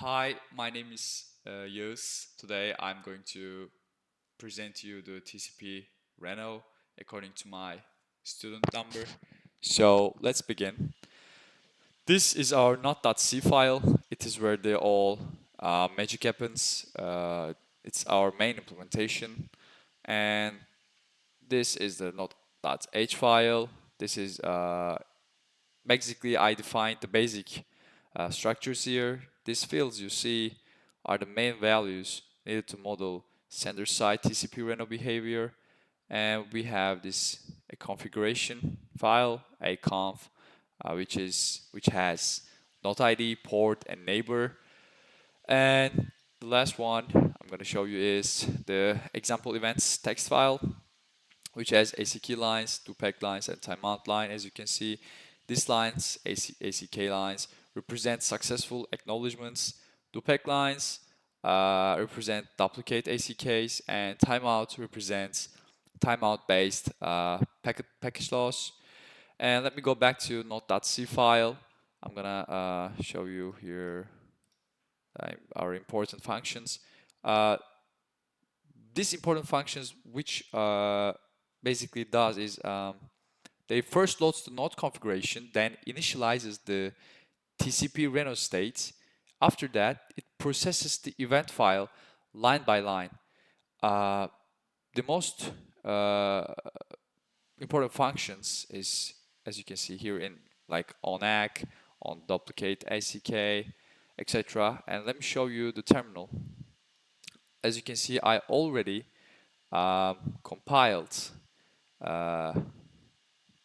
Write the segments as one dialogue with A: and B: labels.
A: Hi, my name is Yus. Today I'm going to present to you the TCP Reno according to my student number. So let's begin. This is our not.c file. It is where the all magic happens. It's our main implementation. And this is the not.h file. This is basically I defined the basic structures here. These fields you see are the main values needed to model sender-side TCP Reno behavior. And we have this a configuration file, a conf, which has node ID, port, and neighbor. And the last one I'm going to show you is the example events text file, which has ACK lines, duplex lines, and timeout line. As you can see, these lines, ACK lines, represent successful acknowledgements. Duplex lines represent duplicate ACKs, and timeout represents timeout-based package loss. And let me go back to node.c file. I'm gonna show you here our important functions. These important functions, which basically does is they first loads the node configuration, then initializes the TCP Reno state. After that, it processes the event file line by line. The most important functions is, as you can see here, in like on ACK, on duplicate ACK, etc. And let me show you the terminal. As you can see, I already compiled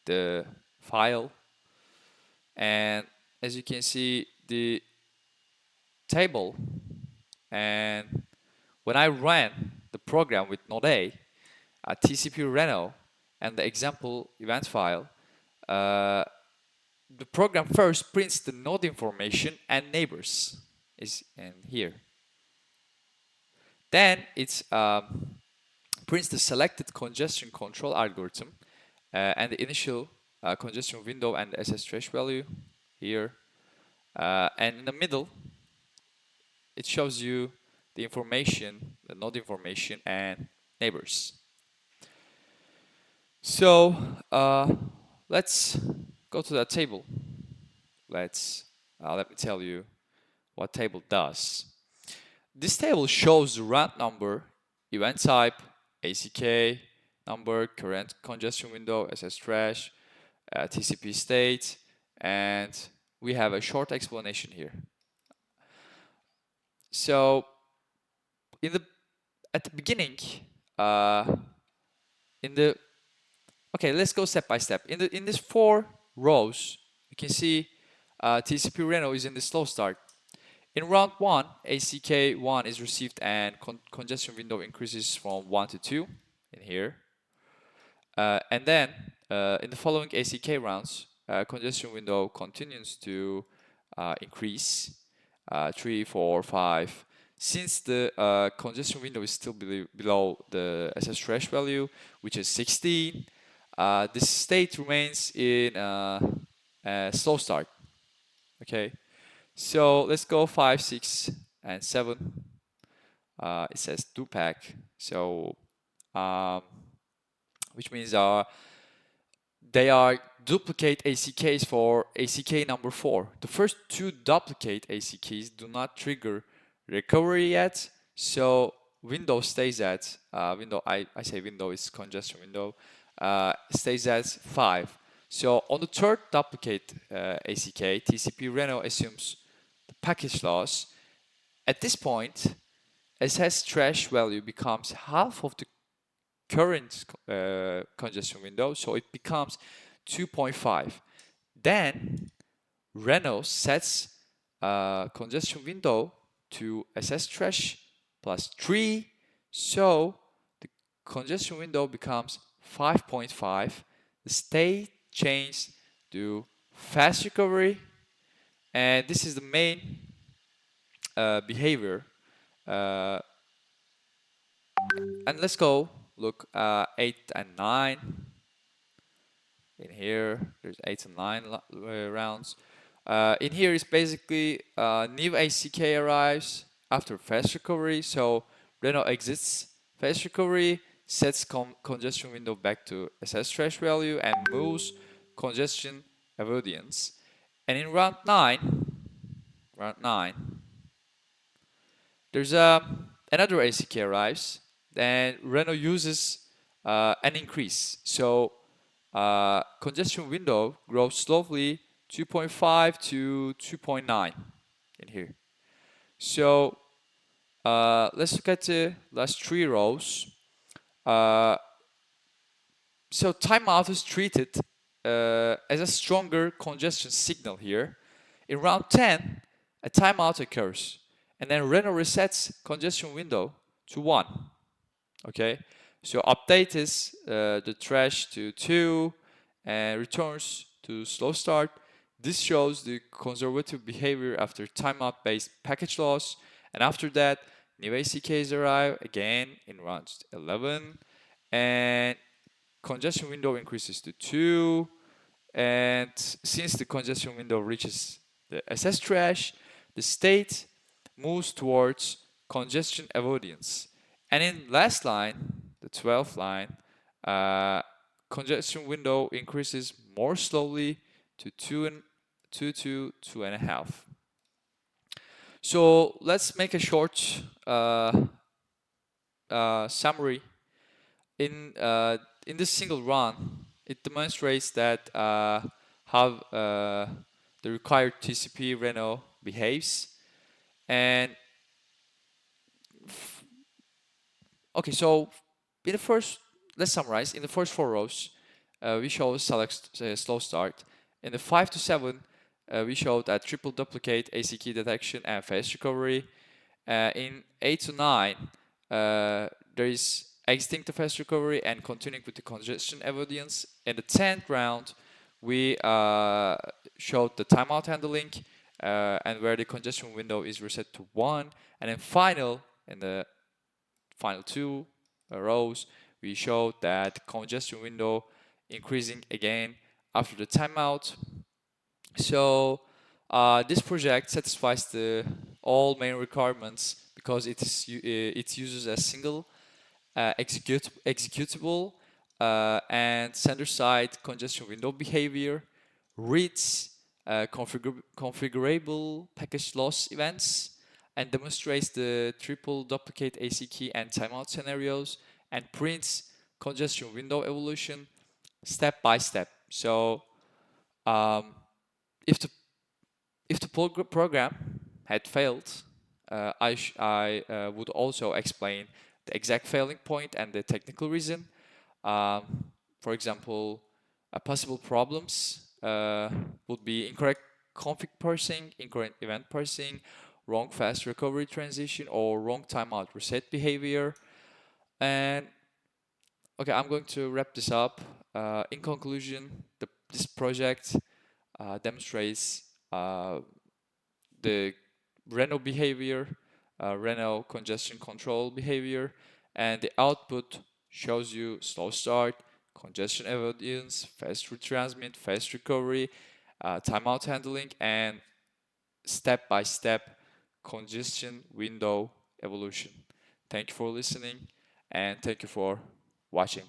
A: the file, and as you can see, the table, and when I ran the program with node A, TCP Reno, and the example event file, the program first prints the node information and neighbors is in here. Then it prints the selected congestion control algorithm and the initial congestion window and the SS trace value here. And in the middle, it shows you the information, the node information and neighbors. So let's go to that table. Let me tell you what table does. This table shows the round number, event type, ACK number, current congestion window, SS trace, TCP state, and we have a short explanation here. So at the beginning, let's go step by step. In these 4 rows, you can see TCP Reno is in the slow start. In round 1, ACK1 is received and congestion window increases from 1 to 2 in here. And then in the following ACK rounds, congestion window continues to increase 3, 4, 5. Since the congestion window is still below the SS trace value, which is 16, this state remains in a slow start. Okay. So let's go 5, 6, and 7. It says 2-pack. So, which means they are duplicate ACKs for ACK number 4. The first 2 duplicate ACKs do not trigger recovery yet. So window stays at, I say window is congestion window, stays at 5. So on the third duplicate ACK, TCP Reno assumes package loss. At this point, SS trace value becomes half of the current congestion window, so it becomes 2.5. Then Reno sets congestion window to SS trace plus 3, so the congestion window becomes 5.5. The state changes to fast recovery, and this is the main behavior. And let's go look 8 and 9. In here, there's 8 and 9 rounds. In here is basically new ACK arrives after fast recovery. So Reno exits fast recovery, sets congestion window back to SS trash value, and moves congestion avoidance. And in round 9, there's another ACK arrives, and Reno uses an increase. So congestion window grows slowly 2.5 to 2.9 in here. So let's look at the last 3 rows. So timeout is treated as a stronger congestion signal here. In round 10, a timeout occurs, and then Reno resets congestion window to 1. Okay, so update is the trash to 2 and returns to slow start. This shows the conservative behavior after timeout based package loss, and after that new ACKs arrive again in round 11, and congestion window increases to 2, and since the congestion window reaches the SS trash, the state moves towards congestion avoidance. And in last line, the 12th line, congestion window increases more slowly to 2 to 2.5. So let's make a short summary. In this single run, it demonstrates that how the required TCP Reno behaves. And okay, so in the first, let's summarize. In the first 4 rows, we show select slow start. In the 5 to 7, we showed that triple duplicate ACK detection and phase recovery. In 8 to 9, there is exiting the fast recovery and continuing with the congestion avoidance. In the 10th round, we showed the timeout handling and where the congestion window is reset to 1. And then in the final 2 rows, we showed that congestion window increasing again after the timeout. So this project satisfies all main requirements because it uses a single executable and sender-side congestion window behavior, reads configurable package loss events, and demonstrates the triple duplicate ACK and timeout scenarios, and prints congestion window evolution step by step. So um, if the program had failed, I would also explain the exact failing point and the technical reason. For example, possible problems would be incorrect config parsing, incorrect event parsing, wrong fast recovery transition, or wrong timeout reset behavior. And okay, I'm going to wrap this up. In conclusion, this project demonstrates the Reno behavior, Reno congestion control behavior, and the output shows you slow start, congestion avoidance, fast retransmit, fast recovery, timeout handling, and step-by-step congestion window evolution. Thank you for listening, and thank you for watching.